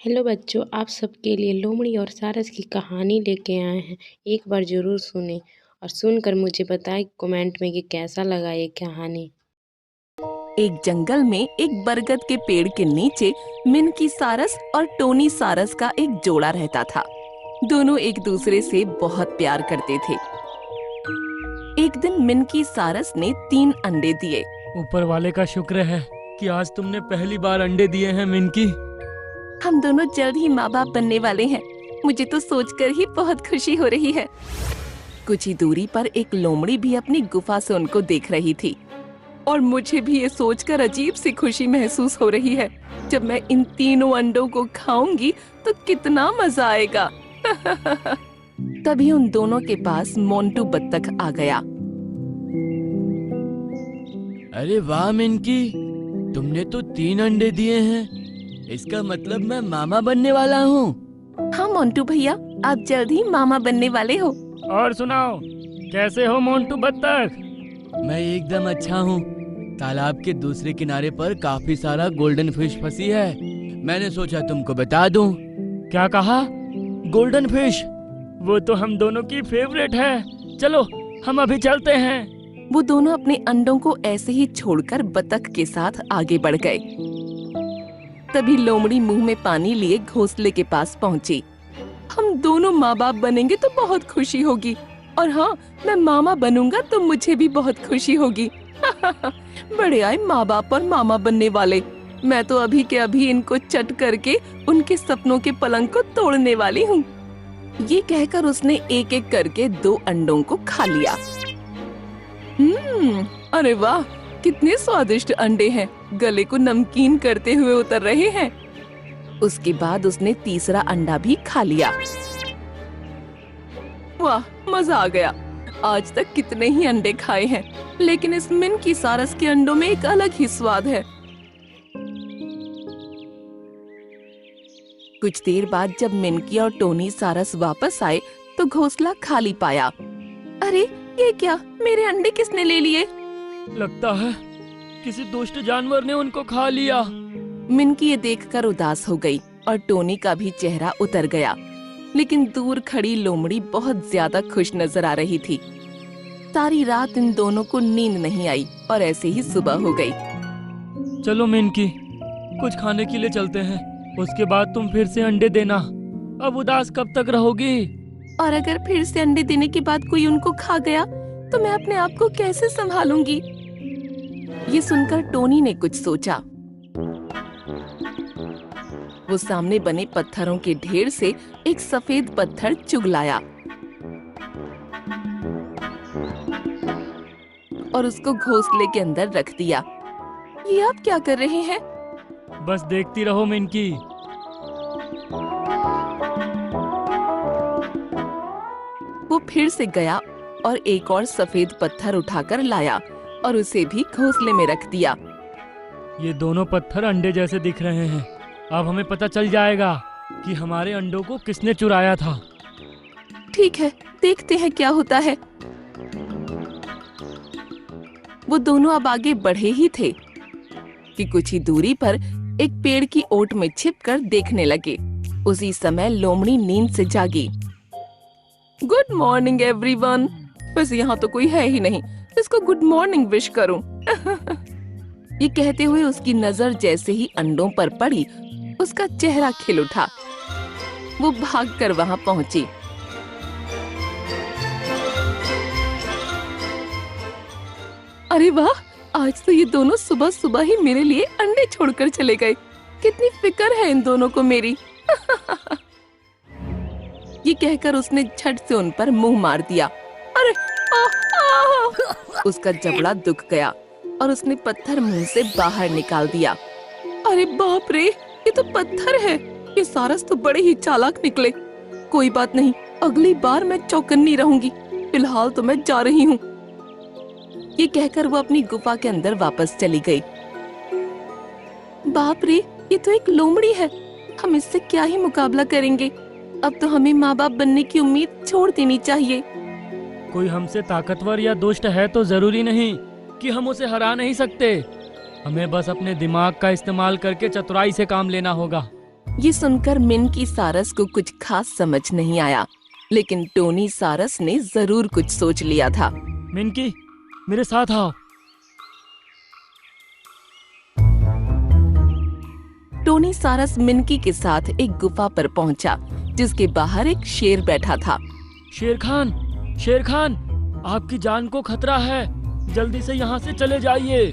Hello बच्चों, आप सबके लिए लोमड़ी और सारस की कहानी लेके आए हैं। एक बार ज़रूर सुनें और सुनकर मुझे बताएं कमेंट में कि कैसा लगा ये कहानी। एक जंगल में एक बरगद के पेड़ के नीचे मिनकी सारस और टोनी सारस का एक जोड़ा रहता था। दोनों एक दूसरे से बहुत प्यार करते थे। एक दिन मिनकी सारस ने 3 अंडे दिए। ऊपर वाले का शुक्र है कि आज तुमने पहली बार अंडे दिए हैं मिनकी। हम दोनों जल्द ही माँ बाप बनने वाले हैं। मुझे तो सोचकर ही बहुत खुशी हो रही है। कुछ ही दूरी पर एक लोमड़ी भी अपनी गुफा से उनको देख रही थी और मुझे भी ये सोचकर अजीब सी खुशी महसूस हो रही है। जब मैं इन तीनों अंडों को खाऊंगी तो कितना मजा आएगा। तभी उन दोनों के पास मोंटू बत्तख आ गया। अरे वाह मिनकी, तुमने तो 3 अंडे दिए हैं। इसका मतलब मैं मामा बनने वाला हूँ। हाँ मोंटू भैया, आप जल्द ही मामा बनने वाले हो। और सुनाओ, कैसे हो मोंटू बत्तख? मैं एकदम अच्छा हूँ। तालाब के दूसरे किनारे पर काफी सारा गोल्डन फिश फंसी है। मैंने सोचा तुमको बता दूं। क्या कहा? Golden fish? वो तो हम दोनों की फेवरेट है। चलो हम अभी चलते हैं। वो दोनों अपने अंडों को ऐसे ही छोड़कर बतख के साथ आगे बढ़ गए। तभी लोमड़ी मुंह में पानी लिए घोंसले के पास पहुंची। हम दोनों माँ बाप बनेंगे तो बहुत खुशी होगी, और हाँ, मैं मामा बनूंगा तो मुझे भी बहुत खुशी होगी। बड़े आए माँ बाप और मामा बनने वाले। मैं तो अभी के अभी इनको चट करके उनके सपनों के पलंग को तोड़ने वाली हूँ। ये कहकर उसने एक एक करके 2 अंडों को खा लिया। अरे वाह, कितने स्वादिष्ट अंडे हैं। गले को नमकीन करते हुए उतर रहे हैं। उसके बाद उसने तीसरा अंडा भी खा लिया। वाह, मजा आ गया। आज तक कितने ही अंडे खाए हैं, लेकिन इस मिनकी सारस के अंडों में एक अलग ही स्वाद है। कुछ देर बाद जब मिनकी और टोनी सारस वापस आए तो घोंसला खाली पाया। अरे ये क्या, मेरे अंडे किसने ले लिए? लगता है किसी दुष्ट जानवर ने उनको खा लिया। मिनकी ये देखकर उदास हो गई और टोनी का भी चेहरा उतर गया। लेकिन दूर खड़ी लोमड़ी बहुत ज्यादा खुश नजर आ रही थी। सारी रात इन दोनों को नींद नहीं आई और ऐसे ही सुबह हो गई। चलो मिनकी, कुछ खाने के लिए चलते हैं। उसके बाद तुम फिर से अंडे देना। अब उदास कब तक रहोगी? और अगर फिर से अंडे देने के बाद कोई उनको खा गया तो मैं अपने आप को कैसे संभालूंगी? ये सुनकर टोनी ने कुछ सोचा। वो सामने बने पत्थरों के ढेर से एक सफेद पत्थर चुग लाया और उसको घोंसले के अंदर रख दिया। ये आप क्या कर रहे हैं? बस देखती रहो मिनकी। वो फिर से गया और एक और सफेद पत्थर उठाकर लाया और उसे भी घोंसले में रख दिया। ये दोनों पत्थर अंडे जैसे दिख रहे हैं। अब हमें पता चल जाएगा कि हमारे अंडों को किसने चुराया था। ठीक है, देखते हैं क्या होता है। वो दोनों अब आगे बढ़े ही थे कि कुछ ही दूरी पर एक पेड़ की ओट में छिपकर देखने लगे। उसी समय लोमड़ी नींद से जागी। Good morning everyone. बस यहाँ तो कोई है ही नहीं, इसको गुड मॉर्निंग विश करूं। ये कहते हुए उसकी नजर जैसे ही अंडों पर पड़ी, उसका चेहरा खिल उठा। वो भागकर वहां पहुंची। अरे वाह, आज तो ये दोनों सुबह सुबह ही मेरे लिए अंडे छोड़कर चले गए। कितनी फिक्र है इन दोनों को मेरी। ये कहकर उसने झट से उन पर मुंह मार दिया। अरे उसका जबड़ा दुख गया और उसने पत्थर मुंह से बाहर निकाल दिया। अरे बाप रे, ये तो पत्थर है। ये सारस तो बड़े ही चालाक निकले। कोई बात नहीं, अगली बार मैं चौकन्नी रहूंगी। फिलहाल तो मैं जा रही हूँ। ये कहकर वो अपनी गुफा के अंदर वापस चली गई। बाप रे, ये तो एक लोमड़ी है। हम इससे क्या ही मुकाबला करेंगे। अब तो हमें माँ बाप बनने की उम्मीद छोड़ देनी चाहिए। कोई हमसे ताकतवर या दुष्ट है तो जरूरी नहीं कि हम उसे हरा नहीं सकते। हमें बस अपने दिमाग का इस्तेमाल करके चतुराई से काम लेना होगा। ये सुनकर मिनकी सारस को कुछ खास समझ नहीं आया, लेकिन टोनी सारस ने जरूर कुछ सोच लिया था। मिनकी, मेरे साथ आओ। टोनी सारस मिनकी के साथ एक गुफा पर पहुंचा, जिसके बाहर एक शेर बैठा था। शेर खान, आपकी जान को खतरा है, जल्दी से यहाँ से चले जाइए।